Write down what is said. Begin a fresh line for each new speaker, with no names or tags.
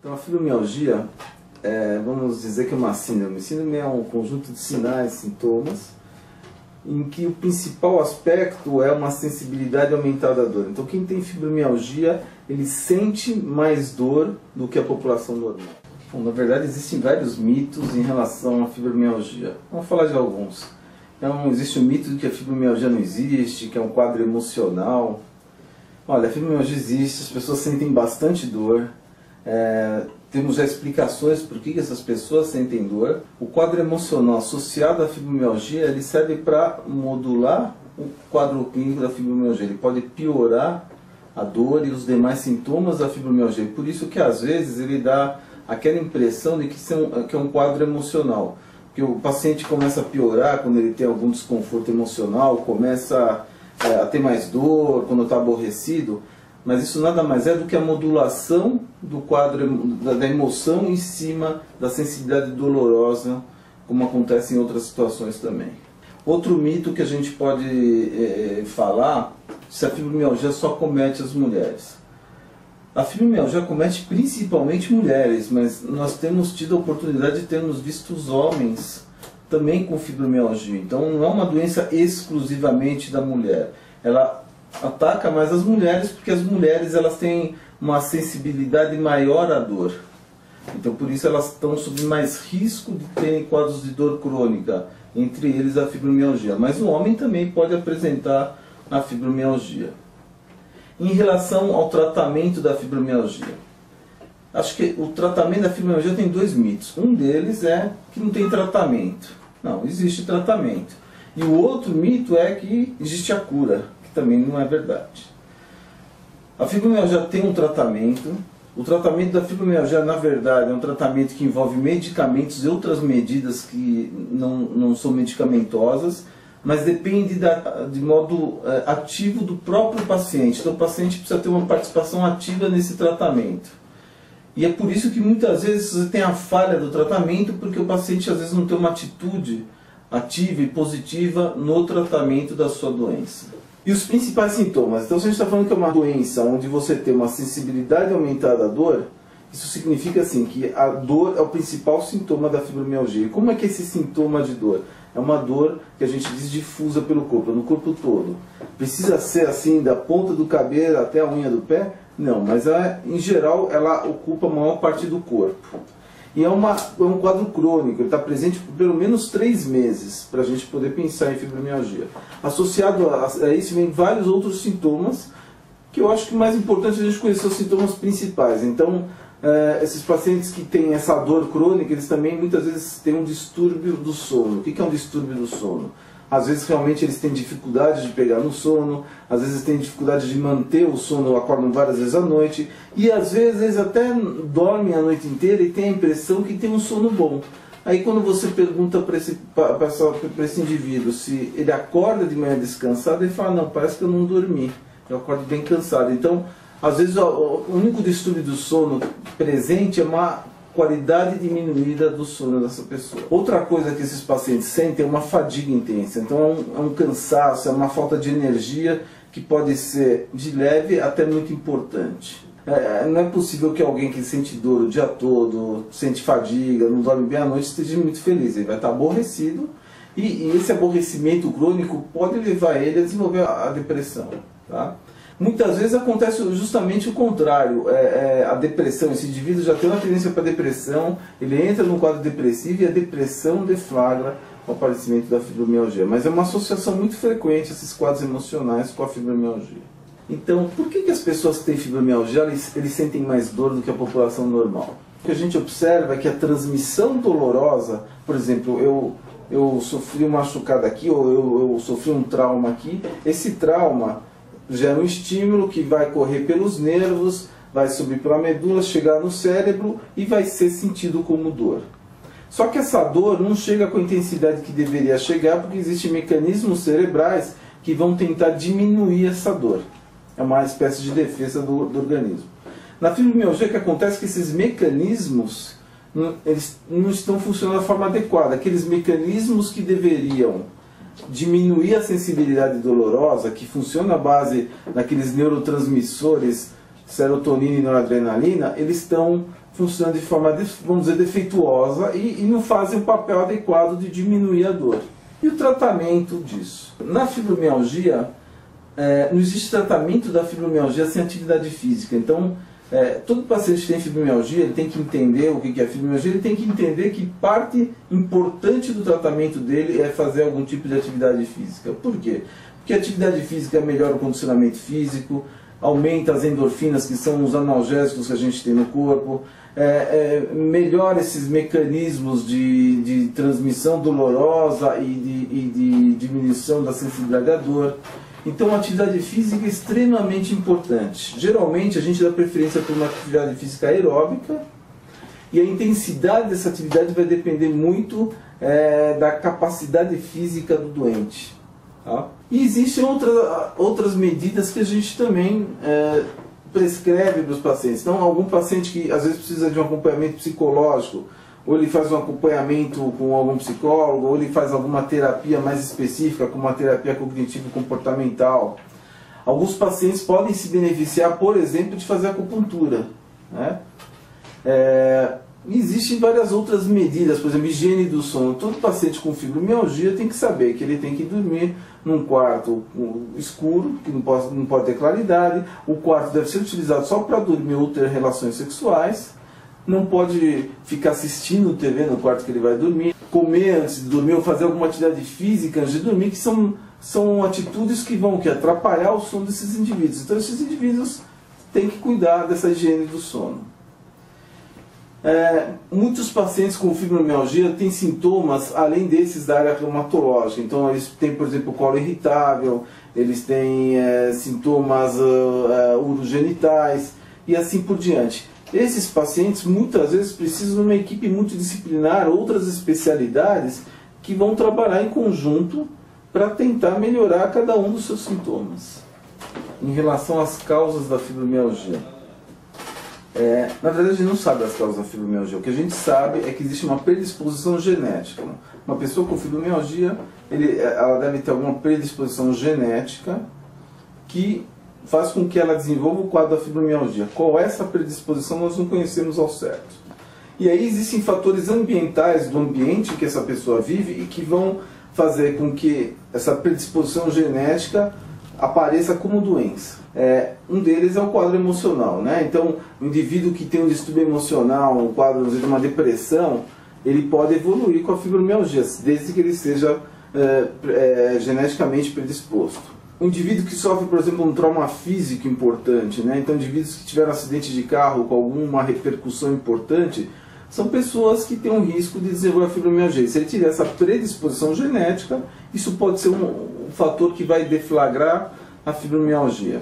Então a fibromialgia, vamos dizer que é uma síndrome. Síndrome é um conjunto de sinais, sintomas, em que o principal aspecto é uma sensibilidade aumentada à dor. Então quem tem fibromialgia, ele sente mais dor do que a população normal. Bom, na verdade existem vários mitos em relação à fibromialgia. Vamos falar de alguns. Então existe o mito de que a fibromialgia não existe, que é um quadro emocional. Olha, a fibromialgia existe, as pessoas sentem bastante dor. Temos já explicações por que essas pessoas sentem dor. O quadro emocional associado à fibromialgia, ele serve para modular o quadro clínico da fibromialgia. Ele pode piorar a dor e os demais sintomas da fibromialgia. Por isso que às vezes ele dá aquela impressão de que é um quadro emocional. Porque o paciente começa a piorar quando ele tem algum desconforto emocional, começa a ter mais dor quando está aborrecido. Mas isso nada mais é do que a modulação do quadro da emoção em cima da sensibilidade dolorosa, como acontece em outras situações também. Outro mito que a gente pode falar, se a fibromialgia só comete as mulheres. A fibromialgia comete principalmente mulheres, mas nós temos tido a oportunidade de termos visto os homens também com fibromialgia. Então não é uma doença exclusivamente da mulher. Ela ataca mais as mulheres, porque as mulheres elas têm uma sensibilidade maior à dor. Então por isso elas estão sob mais risco de terem quadros de dor crônica, entre eles a fibromialgia. Mas o homem também pode apresentar a fibromialgia. Em relação ao tratamento da fibromialgia, acho que o tratamento da fibromialgia tem dois mitos. Um deles é que não tem tratamento. Não, existe tratamento. E o outro mito é que existe a cura, também não é verdade. A fibromialgia tem um tratamento. O tratamento da fibromialgia, na verdade, é um tratamento que envolve medicamentos e outras medidas que não são medicamentosas, mas depende de modo ativo do próprio paciente. Então o paciente precisa ter uma participação ativa nesse tratamento. E é por isso que muitas vezes você tem a falha do tratamento, porque o paciente às vezes não tem uma atitude ativa e positiva no tratamento da sua doença. E os principais sintomas? Então se a gente está falando que é uma doença onde você tem uma sensibilidade aumentada à dor, isso significa assim, que a dor é o principal sintoma da fibromialgia. E como é que é esse sintoma de dor? É uma dor que a gente diz difusa pelo corpo, no corpo todo. Precisa ser assim, da ponta do cabelo até a unha do pé? Não, mas em geral ela ocupa a maior parte do corpo. E é um quadro crônico, ele está presente por pelo menos 3 meses para a gente poder pensar em fibromialgia. Associado a isso vem vários outros sintomas, que eu acho que o mais importante é a gente conhecer os sintomas principais. Então, esses pacientes que têm essa dor crônica, eles também muitas vezes têm um distúrbio do sono. O que é um distúrbio do sono? Às vezes realmente eles têm dificuldade de pegar no sono, às vezes têm dificuldade de manter o sono, acordam várias vezes à noite, e às vezes eles até dormem a noite inteira e têm a impressão que tem um sono bom. Aí quando você pergunta para esse indivíduo se ele acorda de manhã descansado, ele fala, não, parece que eu não dormi, eu acordo bem cansado. Então, às vezes o único distúrbio do sono presente é uma qualidade diminuída do sono dessa pessoa. Outra coisa que esses pacientes sentem é uma fadiga intensa. Então é um cansaço, é uma falta de energia que pode ser de leve até muito importante. Não é possível que alguém que sente dor o dia todo, sente fadiga, não dorme bem à noite, esteja muito feliz. Ele vai estar aborrecido e esse aborrecimento crônico pode levar ele a desenvolver a depressão. Tá? Muitas vezes acontece justamente o contrário, a depressão, esse indivíduo já tem uma tendência para depressão, ele entra num quadro depressivo e a depressão deflagra o aparecimento da fibromialgia. Mas é uma associação muito frequente esses quadros emocionais com a fibromialgia. Então, por que as pessoas que têm fibromialgia eles sentem mais dor do que a população normal? O que a gente observa é que a transmissão dolorosa, por exemplo, eu sofri uma machucada aqui, ou eu sofri um trauma aqui, esse trauma gera um estímulo que vai correr pelos nervos, vai subir pela medula, chegar no cérebro e vai ser sentido como dor. Só que essa dor não chega com a intensidade que deveria chegar, porque existem mecanismos cerebrais que vão tentar diminuir essa dor. É uma espécie de defesa do organismo. Na fibromialgia, o que acontece é que esses mecanismos eles não estão funcionando da forma adequada. Aqueles mecanismos que deveriam diminuir a sensibilidade dolorosa, que funciona à base daqueles neurotransmissores serotonina e noradrenalina, eles estão funcionando de forma, vamos dizer, defeituosa e não fazem o papel adequado de diminuir a dor. E o tratamento disso? Na fibromialgia, não existe tratamento da fibromialgia sem atividade física. Então, todo paciente que tem fibromialgia, ele tem que entender o que é fibromialgia, ele tem que entender que parte importante do tratamento dele é fazer algum tipo de atividade física. Por quê? Porque a atividade física melhora o condicionamento físico, aumenta as endorfinas, que são os analgésicos que a gente tem no corpo, melhora esses mecanismos de transmissão dolorosa e de diminuição da sensibilidade à dor. Então a atividade física é extremamente importante. Geralmente a gente dá preferência por uma atividade física aeróbica, e a intensidade dessa atividade vai depender muito da capacidade física do doente. Tá? E existem outras medidas que a gente também prescreve para os pacientes. Então, algum paciente que às vezes precisa de um acompanhamento psicológico, ou ele faz um acompanhamento com algum psicólogo, ou ele faz alguma terapia mais específica, como uma terapia cognitivo-comportamental. Alguns pacientes podem se beneficiar, por exemplo, de fazer acupuntura, né? Existem várias outras medidas, por exemplo, higiene do sono. Todo paciente com fibromialgia tem que saber que ele tem que dormir num quarto escuro, que não pode ter claridade. O quarto deve ser utilizado só para dormir ou ter relações sexuais. Não pode ficar assistindo TV no quarto que ele vai dormir. Comer antes de dormir ou fazer alguma atividade física antes de dormir, que são atitudes que vão atrapalhar o sono desses indivíduos. Então esses indivíduos têm que cuidar dessa higiene do sono. Muitos pacientes com fibromialgia têm sintomas além desses da área reumatológica. Então eles têm, por exemplo, colo irritável, eles têm sintomas urogenitais e assim por diante. Esses pacientes muitas vezes precisam de uma equipe multidisciplinar, outras especialidades que vão trabalhar em conjunto para tentar melhorar cada um dos seus sintomas. Em relação às causas da fibromialgia, na verdade a gente não sabe as causas da fibromialgia. O que a gente sabe é que existe uma predisposição genética. Uma pessoa com fibromialgia, ela deve ter alguma predisposição genética que faz com que ela desenvolva o quadro da fibromialgia. Qual é essa predisposição nós não conhecemos ao certo. E aí existem fatores ambientais do ambiente que essa pessoa vive e que vão fazer com que essa predisposição genética apareça como doença. Um deles é o quadro emocional, né? Então, o indivíduo que tem um distúrbio emocional, um quadro de uma depressão, ele pode evoluir com a fibromialgia, desde que ele seja geneticamente predisposto. Um indivíduo que sofre, por exemplo, um trauma físico importante, né? Então, indivíduos que tiveram um acidente de carro com alguma repercussão importante, são pessoas que têm um risco de desenvolver a fibromialgia. Se ele tiver essa predisposição genética, isso pode ser um fator que vai deflagrar a fibromialgia.